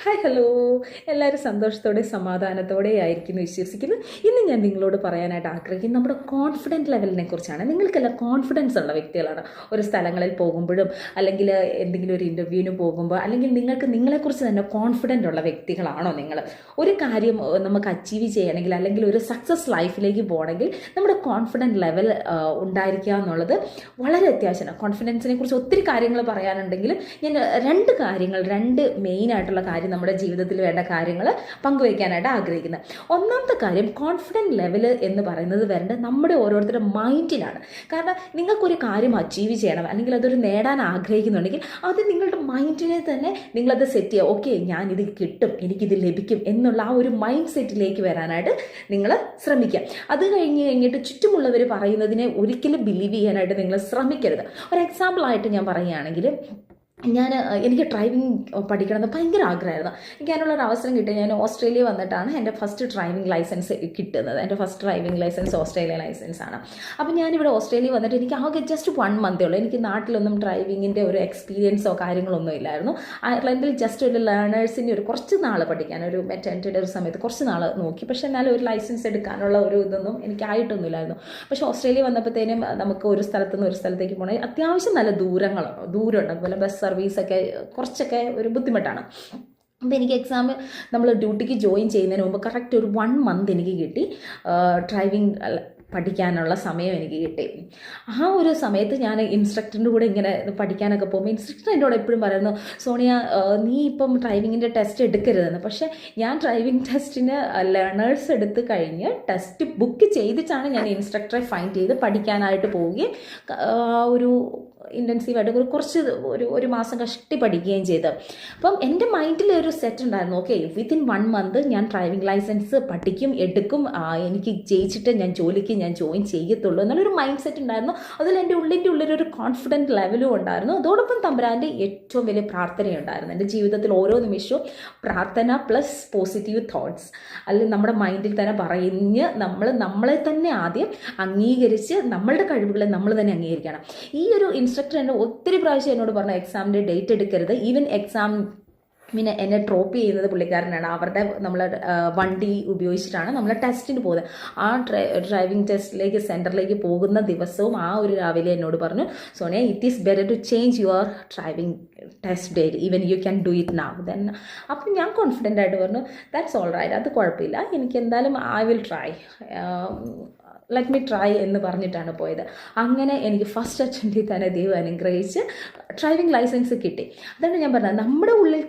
Hi hello, എല്ലാവരും സന്തോഷത്തോടെ സമാധാനത്തോടെ ആയിരിക്കുന്നു വിശ്വസിക്കുന്നു. ഇന്ന് ഞാൻ നിങ്ങളോട് പറയാനായിട്ട് ആഗ്രഹിക്കുന്നത് നമ്മുടെ കോൺഫിഡൻറ്റ് ലെവലിനെ കുറിച്ചാണ്. നിങ്ങൾക്കെല്ലാം കോൺഫിഡൻസ് ഉള്ള വ്യക്തികളാണ്. ഒരു സ്ഥലങ്ങളിൽ പോകുമ്പോഴും അല്ലെങ്കിൽ എന്തെങ്കിലും ഒരു ഇൻ്റർവ്യൂവിന് പോകുമ്പോൾ അല്ലെങ്കിൽ നിങ്ങൾക്ക് നിങ്ങളെക്കുറിച്ച് തന്നെ കോൺഫിഡൻ്റ് ഉള്ള വ്യക്തികളാണോ നിങ്ങൾ? ഒരു കാര്യം നമുക്ക് അച്ചീവ് ചെയ്യണമെങ്കിൽ അല്ലെങ്കിൽ ഒരു സക്സസ് ലൈഫിലേക്ക് പോകണമെങ്കിൽ നമ്മുടെ കോൺഫിഡൻറ്റ് ലെവൽ ഉണ്ടായിരിക്കുക എന്നുള്ളത് വളരെ അത്യാവശ്യമാണ്. കോൺഫിഡൻസിനെ കുറിച്ച് ഒത്തിരി കാര്യങ്ങൾ പറയാനുണ്ടെങ്കിലും ഞാൻ രണ്ട് മെയിനായിട്ടുള്ള കാര്യം നമ്മുടെ ജീവിതത്തിൽ വേണ്ട കാര്യങ്ങൾ പങ്കുവയ്ക്കാനായിട്ട് ആഗ്രഹിക്കുന്നത്. ഒന്നാമത്തെ കാര്യം, കോൺഫിഡൻറ്റ് ലെവൽ എന്ന് പറയുന്നത് വരേണ്ടത് നമ്മുടെ ഓരോരുത്തരുടെ മൈൻഡിലാണ്. കാരണം നിങ്ങൾക്കൊരു കാര്യം അച്ചീവ് ചെയ്യണം അല്ലെങ്കിൽ അതൊരു നേടാൻ ആഗ്രഹിക്കുന്നുണ്ടെങ്കിൽ അത് നിങ്ങളുടെ മൈൻഡിനെ തന്നെ നിങ്ങളത് സെറ്റ് ചെയ്യുക. ഓക്കെ, ഞാനിത് കിട്ടും, എനിക്കിത് ലഭിക്കും എന്നുള്ള ആ ഒരു മൈൻഡ് സെറ്റിലേക്ക് വരാനായിട്ട് നിങ്ങൾ ശ്രമിക്കുക. അത് കഴിഞ്ഞിട്ട് ചുറ്റുമുള്ളവർ പറയുന്നതിനെ ഒരിക്കലും ബിലീവ് ചെയ്യാനായിട്ട് നിങ്ങൾ ശ്രമിക്കരുത്. ഒരു എക്സാമ്പിളായിട്ട് ഞാൻ പറയുകയാണെങ്കിൽ, എനിക്ക് ഡ്രൈവിംഗ് പഠിക്കണമെന്ന് ഭയങ്കര ആഗ്രഹമായിരുന്നു. എനിക്ക് അതിനുള്ളൊരു അവസരം കിട്ടി. ഞാൻ ഓസ്ട്രേലിയ വന്നിട്ടാണ് എൻ്റെ ഫസ്റ്റ് ഡ്രൈവിംഗ് ലൈസൻസ് കിട്ടുന്നത്. എൻ്റെ ഫസ്റ്റ് ഡ്രൈവിംഗ് ലൈസൻസ് ഓസ്ട്രേലിയ ലൈസൻസാണ്. അപ്പോൾ ഞാനിവിടെ ഓസ്ട്രേലിയ വന്നിട്ട് എനിക്ക് ആകെ ജസ്റ്റ് 1 മന്തേ ഉള്ളൂ. എനിക്ക് നാട്ടിലൊന്നും ഡ്രൈവിങ്ങിൻ്റെ ഒരു എക്സ്പീരിയൻസോ കാര്യങ്ങളൊന്നും ഇല്ലായിരുന്നു. അയർലൻഡിൽ ജസ്റ്റ് ഒരു ലേണേഴ്സിൻ്റെ ഒരു കുറച്ച് നാൾ പഠിക്കാൻ, ഒരു മെറ്റേണിറ്റിയുടെ ഒരു സമയത്ത് കുറച്ച് നാൾ നോക്കി. പക്ഷേ എന്നാലും ഒരു ലൈസൻസ് എടുക്കാനുള്ള ഒരു ഇതൊന്നും എനിക്കായിട്ടൊന്നുമില്ലായിരുന്നു. പക്ഷേ ഓസ്ട്രേലിയ വന്നപ്പോഴത്തേനും നമുക്ക് ഒരു സ്ഥലത്തു നിന്ന് ഒരു സ്ഥലത്തേക്ക് പോകണമെങ്കിൽ അത്യാവശ്യം നല്ല ദൂരമുണ്ട്. അതുപോലെ ബസ് സർവീസൊക്കെ കുറച്ചൊക്കെ ഒരു ബുദ്ധിമുട്ടാണ്. അപ്പോൾ എനിക്ക് നമ്മൾ ഡ്യൂട്ടിക്ക് ജോയിൻ ചെയ്യുന്നതിന് മുമ്പ് കറക്റ്റ് ഒരു 1 മന്ത് എനിക്ക് കിട്ടി. ഡ്രൈവിംഗ് പഠിക്കാനുള്ള സമയം എനിക്ക് കിട്ടി. ആ ഒരു സമയത്ത് ഞാൻ ഇൻസ്ട്രക്ടറിൻ്റെ കൂടെ ഇങ്ങനെ പഠിക്കാനൊക്കെ പോകുമ്പോൾ ഇൻസ്ട്രക്ടർ എന്നോട് എപ്പോഴും പറയുന്നു, സോണിയ നീ ഇപ്പം ഡ്രൈവിങ്ങിൻ്റെ ടെസ്റ്റ് എടുക്കരുതെന്ന്. പക്ഷേ ഞാൻ ഡ്രൈവിംഗ് ടെസ്റ്റിന് ലേണേഴ്സ് എടുത്ത് കഴിഞ്ഞ് ടെസ്റ്റ് ബുക്ക് ചെയ്തിട്ടാണ് ഞാൻ ഇൻസ്ട്രക്ടറെ ഫൈൻഡ് ചെയ്ത് പഠിക്കാനായിട്ട് പോവുകയും ഒരു ഇൻറ്റൻസീവായിട്ട് ഒരു മാസം കഷ്ടി പഠിക്കുകയും ചെയ്ത്. അപ്പം എൻ്റെ മൈൻഡിൽ ഒരു സെറ്റ് ഉണ്ടായിരുന്നു, ഓക്കെ വിത്തിൻ 1 മന്ത് ഞാൻ ഡ്രൈവിംഗ് ലൈസൻസ് എടുക്കും, എനിക്ക് ജയിച്ചിട്ട് ഞാൻ ജോലിക്ക് ജോയിൻ ചെയ്യത്തുള്ളൂ എന്നുള്ളൊരു മൈൻഡ് സെറ്റ് ഉണ്ടായിരുന്നു. അതിൽ എൻ്റെ ഉള്ളിലൊരു കോൺഫിഡൻറ്റ് ലെവലും ഉണ്ടായിരുന്നു. അതോടൊപ്പം തമ്പുരാൻ്റെ ഏറ്റവും വലിയ പ്രാർത്ഥനയുണ്ടായിരുന്നു. എൻ്റെ ജീവിതത്തിൽ ഓരോ നിമിഷവും പ്രാർത്ഥന പ്ലസ് പോസിറ്റീവ് തോട്ട്സ്, അല്ലെങ്കിൽ നമ്മുടെ മൈൻഡിൽ തന്നെ പറഞ്ഞ് നമ്മളെ തന്നെ ആദ്യം അംഗീകരിച്ച് നമ്മളുടെ കഴിവുകളെ നമ്മൾ തന്നെ അംഗീകരിക്കണം. ഈ ഒരു ഇൻസ്ട്രക്ടർ ഒത്തിരി പ്രാവശ്യം എന്നോട് പറഞ്ഞു, എക്സാമിൻ്റെ ഡേറ്റ് എടുക്കരുത്. ഈവൻ എന്നെ ഡ്രോപ്പ് ചെയ്യുന്നത് പുള്ളിക്കാരനാണ്. നമ്മളെ വണ്ടി ഉപയോഗിച്ചിട്ടാണ് നമ്മൾ ടെസ്റ്റിന് പോകുന്നത്. ആ ഡ്രൈവിംഗ് ടെസ്റ്റിലേക്ക് സെൻറ്ററിലേക്ക് പോകുന്ന ദിവസവും ആ ഒരു രാവിലെ എന്നോട് പറഞ്ഞു, Sonia it is better to change your driving test date, even you can do it now then. അപ്പം ഞാൻ കോൺഫിഡൻ്റ് ആയിട്ട് പറഞ്ഞു, ദാറ്റ്സ് ഓൾ റൈറ്റ്, അത് കുഴപ്പമില്ല, എനിക്ക് എന്തായാലും I will try, let me try എന്ന് പറഞ്ഞിട്ടാണ് പോയത്. അങ്ങനെ എനിക്ക് ഫസ്റ്റ് അറ്റംപ്റ്റിൽ തന്നെ ദൈവം അനുഗ്രഹിച്ച് ഡ്രൈവിംഗ് ലൈസൻസ് കിട്ടി. അതാണ് ഞാൻ പറഞ്ഞത്, നമ്മുടെ ഉള്ളിൽ